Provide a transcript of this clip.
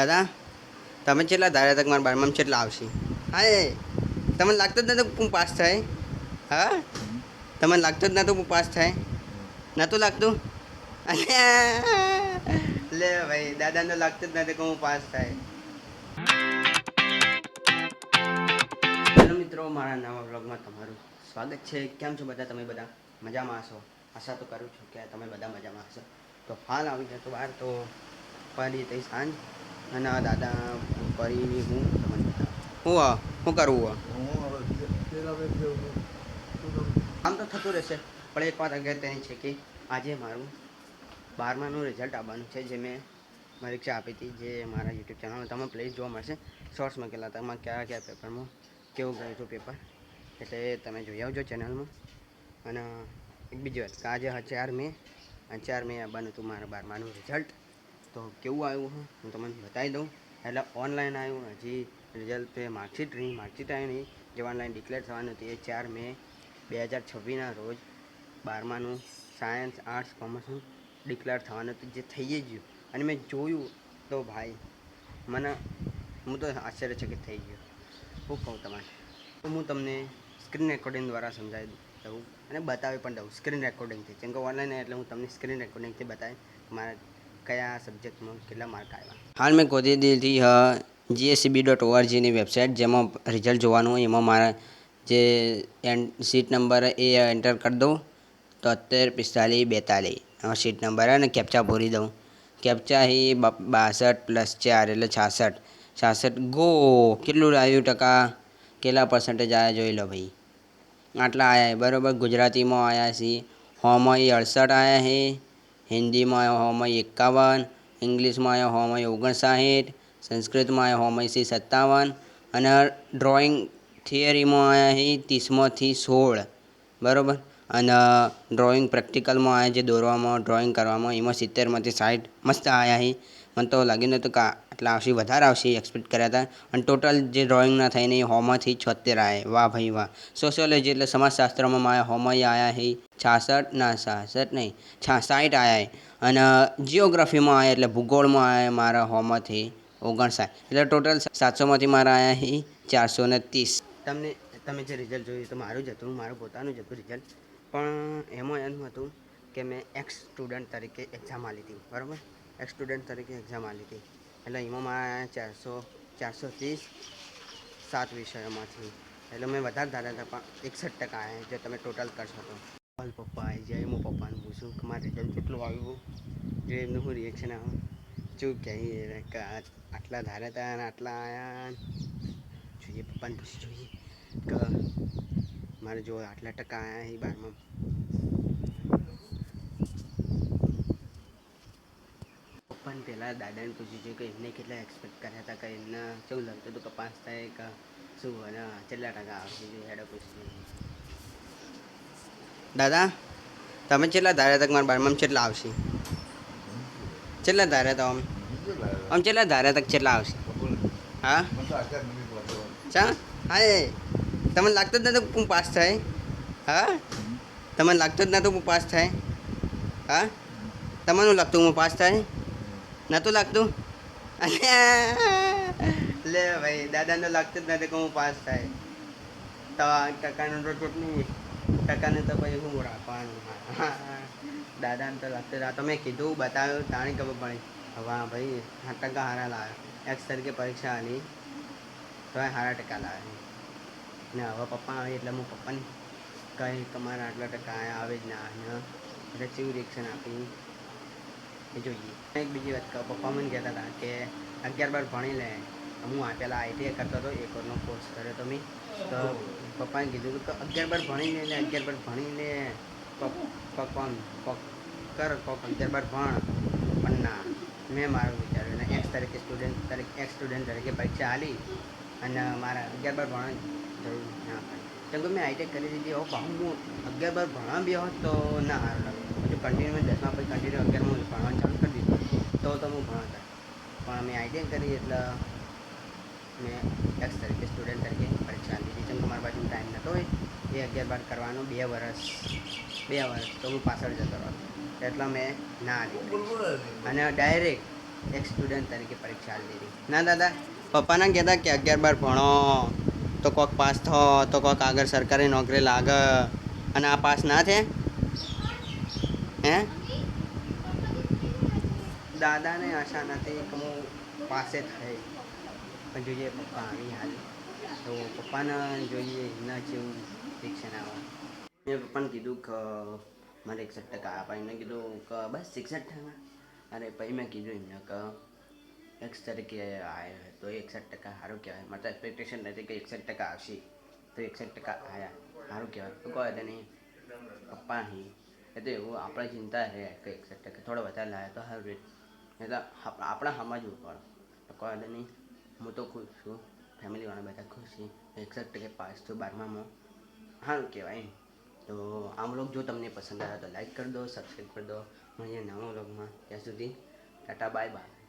દાદા તમે કેટલા ધાર્યા તક મારા બારમામાં કેટલા આવશે? હા એ તમને લાગતું જ નતું હું પાસ થાય? હા તમને લાગતું જ નતું હું પાસ થાય? નહોતું લાગતું? લે ભાઈ દાદાને લાગતું જ નથી કે હું પાસ થાય. હેલો મિત્રો, મારા નવા વ્લોગમાં તમારું સ્વાગત છે. કેમ છો બધા? તમે બધા મજામાં હશો? આશા તો કરું છું કે તમે બધા મજામાં હશો. તો હાલ આવી જતો બહાર તો પડી થઈ સાંજ અને દાદા પરીની હું તમને બતાવું શું કરવું આમ તો થતું રહેશે. પણ એક વાત અગત્યની છે કે આજે મારું 12માનું રિઝલ્ટ આવવાનું છે, જે મેં પરીક્ષા આપી હતી, જે મારા યુટ્યુબ ચેનલમાં તમે પ્લીઝ જોવા મળશે. શોર્ટ્સ મૂકેલા હતા કયા કયા પેપરમાં કેવું ગયું હતું પેપર, એટલે તમે જોઈ આવજો ચેનલમાં. અને એક બીજી વાત કે આજે 4 મે આવવાનું હતું મારા 12માનું રિઝલ્ટ. તો કેવું આવ્યું હું તમને બતાવી દઉં. એટલે ઓનલાઈન આવ્યું, હજી રિઝલ્ટ માર્કશીટ આવી નહીં. જે ઓનલાઈન ડિક્લેર થવાનું હતું એ 4 મે 2026ના રોજ 12માનું સાયન્સ આર્ટ્સ કોમર્સનું ડિક્લેર થવાનું હતું, જે થઈ ગયું. અને મેં જોયું તો ભાઈ હું તો આશ્ચર્યચકિત થઈ ગયો. શું કહું તમારે, તો હું તમને સ્ક્રીન રેકોર્ડિંગ દ્વારા સમજાવી દઉં અને બતાવી પણ દઉં સ્ક્રીન રેકોર્ડિંગથી. જેમ કે ઓનલાઈન એટલે હું તમને સ્ક્રીન રેકોર્ડિંગથી બતાવી મારા કયા સબ્જેક્ટમાં કેટલા માર્ક આવ્યા. હાલ મેં ગોતી દીધી GSCB.orgની વેબસાઇટ, જેમાં રિઝલ્ટ જોવાનું હોય. એમાં મારા જે સીટ નંબર એ એન્ટર કરી દઉં 73 45 42 સીટ નંબર અને કેપ્ચા પૂરી દઉં. કેપ્ચા એ 62 + 4 એટલે 66 ગો. કેટલું આવ્યું ટકા, કેટલા પર્સન્ટેજ આવ્યા જોઈ લો ભાઈ. આટલા આવ્યા બરાબર. ગુજરાતીમાં આવ્યા છે હોમાં 68 આવ્યા છે, હિન્દીમાં હોમાં 51, ઇંગ્લિશમાં આવ્યા હોમાં 59, સંસ્કૃતમાં આવ્યા હોમાં 57 અને ડ્રોઈંગ થિયરીમાં આવ્યા છે 30માંથી 16 બરાબર. અને ડ્રોઈંગ પ્રેક્ટિકલમાં આવ્યા, જે દોરવામાં ડ્રોઈંગ કરવામાં, એમાં 70માંથી 60 મસ્ત આવ્યા છે. મને તો લાગ્યું નહોતું કે આટલા આવશે, વધારે આવશે એક્સપેક્ટ કર્યા હતા. અને ટોટલ જે ડ્રોઈંગના થઈને એ હોમાંથી 76 આવ્યા. વાહ ભાઈ વાહ. સોશિયોલોજી એટલે સમાજશાસ્ત્રમાં મારા હોમાં આવ્યા છે 60 આવ્યા. અને જિયોગ્રાફીમાં આવ્યા એટલે ભૂગોળમાં આવ્યા મારા હોમાંથી 59. એટલે ટોટલ 700માંથી મારા આવ્યા છે 430. તમે જે રિઝલ્ટ જોયું તો મારું જ હતું, મારું પોતાનું જ હતું રિઝલ્ટ. પણ એમાં એમ હતું કે મેં એક્સ સ્ટુડન્ટ તરીકે એક્ઝામ આપી હતી બરાબર. એક્સ સ્ટુડન્ટ તરીકે એક્ઝામ આપી હતી એટલે એમાં મારા 430 7 વિષયોમાંથી. એટલે મેં વધારે ધાર્યા હતા, પણ 61% આવ્યા. જે તમે ટોટલ કરશો તો પપ્પા આવી જાય. હું પપ્પાને પૂછું કે મારું રિઝલ્ટ કેટલું આવ્યું, જો એમનું શું રિએક્શન આવે, શું કહે કે આટલા ધાર્યા હતા અને આટલા આવ્યા. જોઈએ પપ્પાને પૂછી જોઈએ કે મારે જો આટલા ટકા આવ્યા એ 12માં. પપ્પાને પહેલાં દાદાને પૂછ્યું છે કે એમને કેટલા એક્સપેક્ટ કર્યા હતા, કે એમને શું લાગતું હતું કે પાસ થાય કે શું, અને કેટલા ટકા આવશે. જો હેડો પૂછ્યું. દાદા તમે કેટલા ધાર્યા તક મારા 12માં કેટલા આવશે? કેટલા ધાર્યા હતા આમ કેટલા ધાર્યા તક કેટલા આવશે? હા ચા હા એ તમને લાગતું જ નતું હું પાસ થાય? હા તમને લાગતું જ નતું હું પાસ થાય? હા તમને લાગતું હું પાસ થાય? નહોતું લાગતું? લે ભાઈ દાદાને લાગતું જ નથી કે હું પાસ થાય. તો ટકાનું તો કેટલું, ટકાને તો પછી શું રાખવાનું. દાદાને તો લાગતું. આ તો મેં કીધું બતાવ્યું તાણી ખબર પડી. હા ભાઈ 8% સારા લાવ્યા. એક્સ તરીકે પરીક્ષા આલી તો સારા ટકા લાવ્યા. ને હવે પપ્પા આવે એટલે હું પપ્પાને કહી કે મારા આટલા ટકા આવે જ ના એટલે કેવું રિએક્શન આપી એ જોઈએ. એક બીજી વાત કહું, પપ્પા મને કહેતા હતા કે 11-12 ભણી લે. હું પહેલાં ITI કરતો હતો, એક વર્ષનો કોર્સ કર્યો તો મેં. તો પપ્પાએ કીધું કે 11-12 ભણી લે, 11-12 ભણી લે, કર 11-12 ભણ. પણ ના, મેં મારું વિચાર્યું ને એક્સ સ્ટુડન્ટ તરીકે પરીક્ષા આલી અને મારા 11-12 ભણવાની જરૂર ના પડી. કેમ કે મેં ITI કરી દીધી. હવે હું 11-12 ભણવા બી હોત તો ના સારું લાગે. હજુ કન્ટિન્યુ મેં 10મા પછી કન્ટિન્યુ 11માં ભણવાનું ચાલુ કરી દીધું તો હું ભણતા. પણ મેં ITI કરી એટલે મેં એક્સ સ્ટુડન્ટ તરીકે પરીક્ષા આપી દીધી. કેમ કે મારા બાજુ ટાઈમ નહોતો હોય એ 11-12 કરવાનો. 2 વર્ષ તો હું પાછળ જતો રહ્યો. એટલે મેં ના લીધી અને ડાયરેક્ટ એક સ્ટુડન્ટ તરીકે પરીક્ષા આપી દીધી. ના દાદા, પપ્પાના કહેતા કે 11-12 ભણો તો કોક પાસ થો તો કોક આગળ સરકારી નોકરી લાગે, અને આ પાસ ના છે. હે દાદાને આશા નથી કે હું પાસે થાય, પણ જોઈએ પપ્પા આવી હાલ તો પપ્પાને જોઈએ એમના જેવું રિએક્શન આવે. મેં પપ્પાને કીધું કે મારે 61% આપા. એમને કીધું કે બસ 61%. અને પછી મેં કીધું એમને કે એક્સ તરીકે આવ્યો તો 61% સારું કહેવાય. મારે તો એક્સપેક્ટેશન નથી કે 61% આવશે, તો 61% આવ્યા સારું કહેવાય. તો કહો તો નહીં પપ્પા અહીં એ તો એવું આપણે ચિંતા રહે કે 61% થોડો વધારે લાવે તો સારું રહે. એટલે આપણે સમજવું પડે. તો કહો તો નહીં, હું તો ખુશ છું, ફેમિલીવાળા બધા ખુશ છે. 61% પાસ થયું 12મામાં, સારું કહેવાય એમ. તો આ વ્લોગ જો તમને પસંદ આવ્યો તો લાઈક કરી દો, સબસ્ક્રાઈબ કરી દો. મળીએ નવા વ્લોગમાં. ત્યાં સુધી ટાટા બાય બાય.